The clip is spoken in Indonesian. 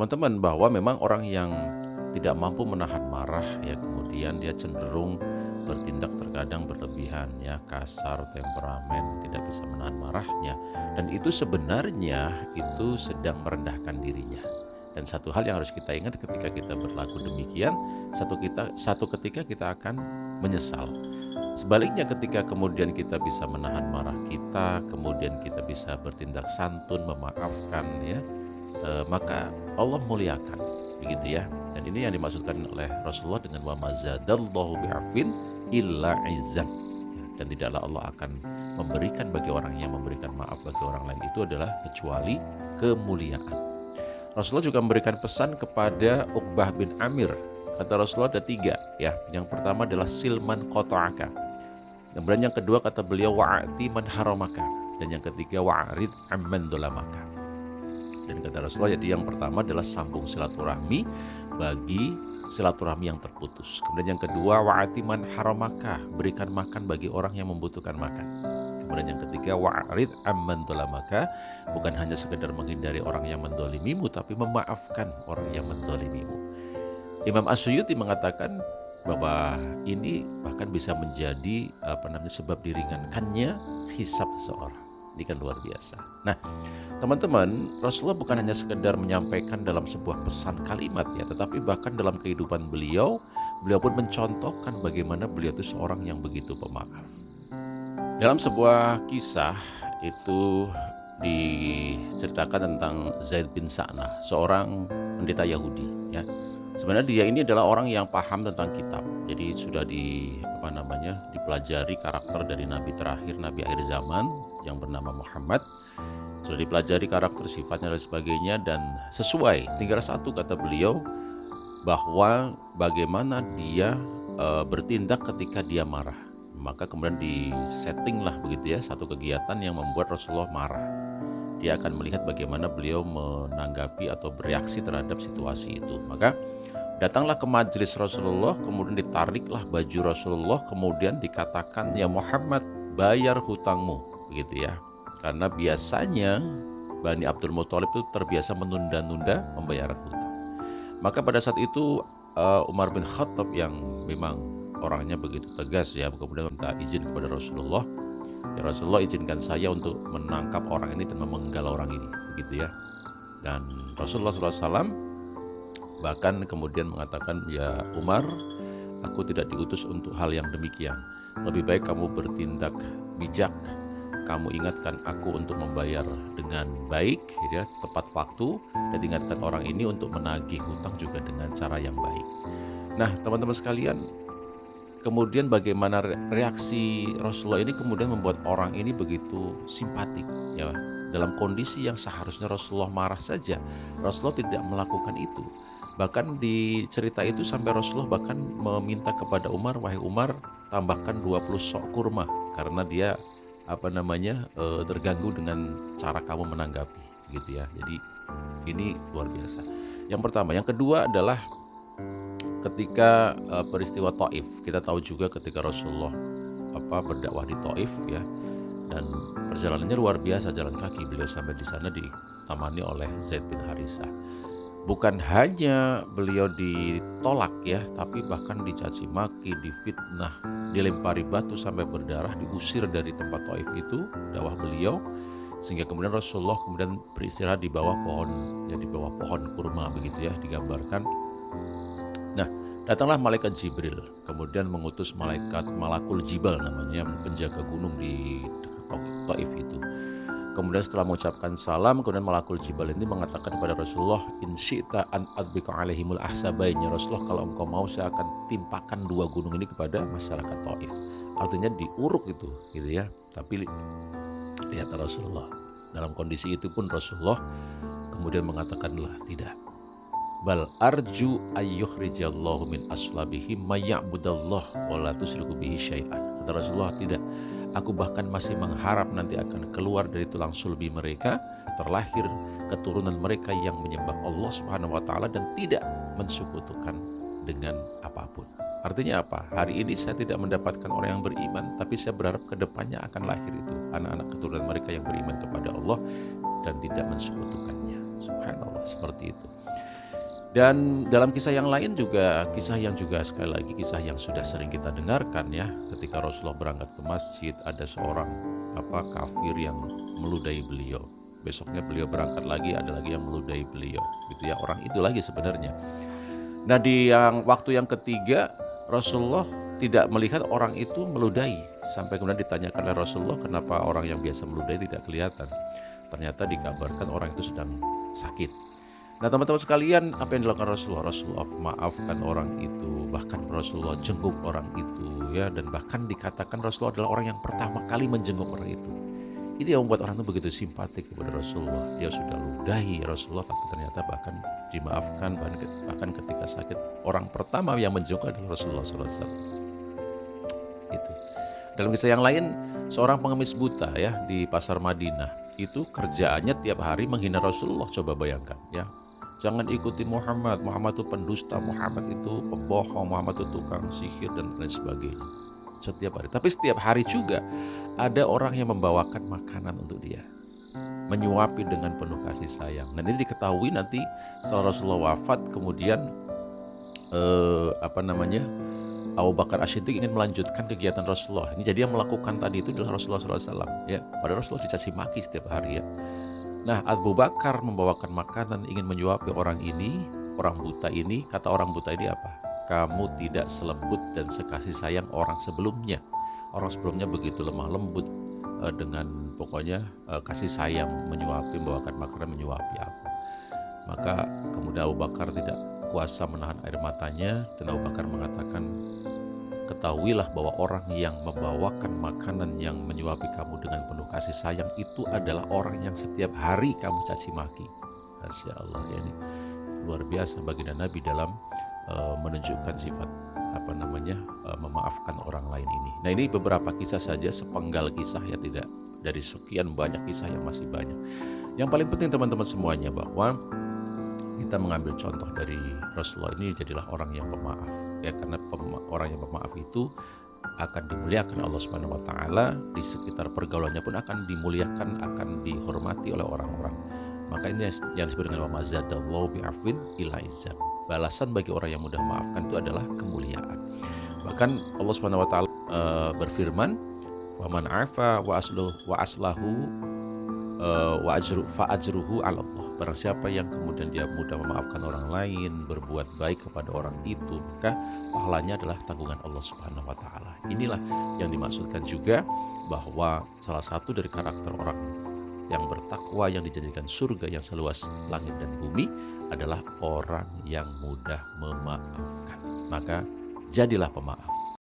teman-teman, bahwa memang orang yang tidak mampu menahan marah ya, kemudian dia cenderung bertindak terkadang berlebihan ya, kasar, temperamen, tidak bisa menahan marahnya, dan itu sebenarnya itu sedang merendahkan dirinya. Dan satu hal yang harus kita ingat ketika kita berlaku demikian, satu ketika kita akan menyesal. Sebaliknya ketika kemudian kita bisa menahan marah kita, kemudian kita bisa bertindak santun, memaafkan ya, maka Allah muliakan, begitu ya. Dan ini yang dimaksudkan oleh Rasulullah dengan wa mazadallahu bi'afin illa izzan. Dan tidaklah Allah akan memberikan bagi orang yang memberikan maaf bagi orang lain itu adalah kecuali kemuliaan. Rasulullah juga memberikan pesan kepada Uqbah bin Amir. Kata Rasulullah ada 3 ya. Yang pertama adalah silman qata'aka. Kemudian yang kedua kata beliau wa'ati man haramaka. Dan yang ketiga wa'arid amman dolamaka. Dan kata Rasulullah, jadi yang pertama adalah sambung silaturahmi bagi silaturahmi yang terputus. Kemudian yang kedua wa'ati man haramaka, berikan makan bagi orang yang membutuhkan makan. Kemudian yang ketiga wa'arid amman dolamaka, bukan hanya sekedar menghindari orang yang mendolimimu, tapi memaafkan orang yang mendolimimu. Imam As-Suyuti mengatakan bahwa ini bahkan bisa menjadi sebab diringankannya hisab seseorang. Ini kan luar biasa. Nah, teman-teman, Rasulullah bukan hanya sekedar menyampaikan dalam sebuah pesan kalimat ya, tetapi bahkan dalam kehidupan beliau pun mencontohkan bagaimana beliau itu seorang yang begitu pemaaf. Dalam sebuah kisah itu diceritakan tentang Zaid bin Sa'nah, seorang pendeta Yahudi ya. Sebenarnya dia ini adalah orang yang paham tentang kitab. Jadi sudah dipelajari karakter dari nabi terakhir, nabi akhir zaman yang bernama Muhammad. Sudah dipelajari karakter, sifatnya dan sebagainya, dan sesuai. Tinggal satu kata beliau, bahwa bagaimana dia bertindak ketika dia marah. Maka kemudian disetting lah begitu ya, satu kegiatan yang membuat Rasulullah marah. Dia akan melihat bagaimana beliau menanggapi atau bereaksi terhadap situasi itu. Maka datanglah ke majelis Rasulullah, kemudian ditariklah baju Rasulullah, kemudian dikatakan, ya Muhammad, bayar hutangmu, begitu ya. Karena biasanya Bani Abdul Muthalib itu terbiasa menunda-nunda pembayaran hutang. Maka pada saat itu Umar bin Khattab yang memang orangnya begitu tegas ya, kemudian minta izin kepada Rasulullah, ya Rasulullah, izinkan saya untuk menangkap orang ini dan memenggal orang ini, begitu ya. Dan Rasulullah SAW bahkan kemudian mengatakan, ya Umar, aku tidak diutus untuk hal yang demikian. Lebih baik kamu bertindak bijak, kamu ingatkan aku untuk membayar dengan baik, ya, tepat waktu, dan ingatkan orang ini untuk menagih hutang juga dengan cara yang baik. Nah, teman-teman sekalian, kemudian bagaimana reaksi Rasulullah ini kemudian membuat orang ini begitu simpatik ya. Dalam kondisi yang seharusnya Rasulullah marah saja, Rasulullah tidak melakukan itu. Bahkan di cerita itu sampai Rasulullah bahkan meminta kepada Umar, wahai Umar, tambahkan 20 sok kurma, karena dia terganggu dengan cara kamu menanggapi, gitu ya. Jadi ini luar biasa. Yang pertama, yang kedua adalah ketika peristiwa Taif. Kita tahu juga ketika Rasulullah berdakwah di Taif ya, dan perjalanannya luar biasa, jalan kaki. Beliau sampai di sana ditemani oleh Zaid bin Harisah. Bukan hanya beliau ditolak ya, tapi bahkan dicaci maki, difitnah, dilempari batu sampai berdarah, diusir dari tempat Taif itu dakwah beliau, sehingga kemudian Rasulullah kemudian beristirahat di bawah pohon, ya di bawah pohon kurma begitu ya, digambarkan. Nah, datanglah malaikat Jibril, kemudian mengutus Malakul Jibal namanya, penjaga gunung di dekat Taif itu. Kemudian setelah mengucapkan salam, kemudian Malakul Jibal ini mengatakan kepada Rasulullah, in syi'ta an adbika alaihimul ahsabain, ya Rasulullah, kalau engkau mau saya akan timpakan 2 gunung ini kepada masyarakat Taif. Artinya diuruk itu, gitu ya. Tapi lihat Rasulullah, dalam kondisi itu pun Rasulullah kemudian mengatakanlah tidak. Bal arju ayyukhrijallahu min aslabihim mayya'budallah wa la tusyriku bihi syai'an. Kata Rasulullah, tidak. Aku bahkan masih mengharap nanti akan keluar dari tulang sulbi mereka, terlahir keturunan mereka yang menyembah Allah Subhanahu wa taala dan tidak mensekutukan dengan apapun. Artinya apa? Hari ini saya tidak mendapatkan orang yang beriman, tapi saya berharap ke depannya akan lahir itu anak-anak keturunan mereka yang beriman kepada Allah dan tidak mensekutukannya. Subhanallah, seperti itu. Dan dalam kisah yang lain juga, kisah yang juga sekali lagi kisah yang sudah sering kita dengarkan ya, ketika Rasulullah berangkat ke masjid, ada seorang kafir yang meludahi beliau. Besoknya beliau berangkat lagi, ada lagi yang meludahi beliau. Gitu ya, orang itu lagi sebenarnya. Nah, di waktu yang ketiga, Rasulullah tidak melihat orang itu meludahi. Sampai kemudian ditanyakan oleh Rasulullah, kenapa orang yang biasa meludahi tidak kelihatan. Ternyata dikabarkan orang itu sedang sakit. Nah, teman-teman sekalian, apa yang dilakukan Rasulullah? Rasulullah maafkan orang itu, bahkan Rasulullah jenguk orang itu ya, dan bahkan dikatakan Rasulullah adalah orang yang pertama kali menjenguk orang itu. Ini yang membuat orang itu begitu simpatik kepada Rasulullah. Dia sudah ludahi Rasulullah, tapi ternyata bahkan dimaafkan, bahkan ketika sakit, orang pertama yang menjenguk adalah Rasulullah SAW. Itu. Dalam kisah yang lain, seorang pengemis buta ya di pasar Madinah, itu kerjaannya tiap hari menghina Rasulullah. Coba bayangkan ya. Jangan ikuti Muhammad, Muhammad itu pendusta, Muhammad itu pembohong, Muhammad itu tukang sihir dan lain sebagainya. Setiap hari. Tapi setiap hari juga ada orang yang membawakan makanan untuk dia, menyuapi dengan penuh kasih sayang. Dan ini diketahui nanti setelah Rasulullah wafat, kemudian Abu Bakar As-Siddiq ingin melanjutkan kegiatan Rasulullah. Ini jadi yang melakukan tadi itu adalah Rasulullah SAW. Ya, padahal Rasulullah dicaci maki setiap hari ya. Nah, Abu Bakar membawakan makanan ingin menyuapi orang ini, orang buta ini. Kata orang buta ini apa? Kamu tidak selembut dan sekasih sayang orang sebelumnya. Orang sebelumnya begitu lemah lembut dengan pokoknya kasih sayang, menyuapi, membawakan makanan, menyuapi aku. Maka kemudian Abu Bakar tidak kuasa menahan air matanya, dan Abu Bakar mengatakan, ketahuilah bahwa orang yang membawakan makanan yang menyuapi kamu dengan penuh kasih sayang itu adalah orang yang setiap hari kamu caci maki. Masya Allah, ya, ini luar biasa baginda Nabi dalam menunjukkan sifat memaafkan orang lain ini. Nah, ini beberapa kisah saja, sepenggal kisah ya, tidak dari sekian banyak kisah yang masih banyak. Yang paling penting teman-teman semuanya bahwa kita mengambil contoh dari Rasulullah ini, jadilah orang yang pemaaf ya, karena orang yang pemaaf itu akan dimuliakan Allah Subhanahu wa taala, di sekitar pergaulannya pun akan dimuliakan, akan dihormati oleh orang-orang. Maka ini yang disebut dengan wa mazadallahu bi'afwin illa izzan. Balasan bagi orang yang mudah maafkan itu adalah kemuliaan. Bahkan Allah Subhanahu wa taala berfirman, wa man afa wa aslahu fa ajruhu 'ala Allah. Barang siapa yang kemudian dia mudah memaafkan orang lain, berbuat baik kepada orang itu, maka pahalanya adalah tanggungan Allah Subhanahu wa taala. Inilah yang dimaksudkan juga bahwa salah satu dari karakter orang yang bertakwa yang dijadikan surga yang seluas langit dan bumi adalah orang yang mudah memaafkan. Maka jadilah pemaaf.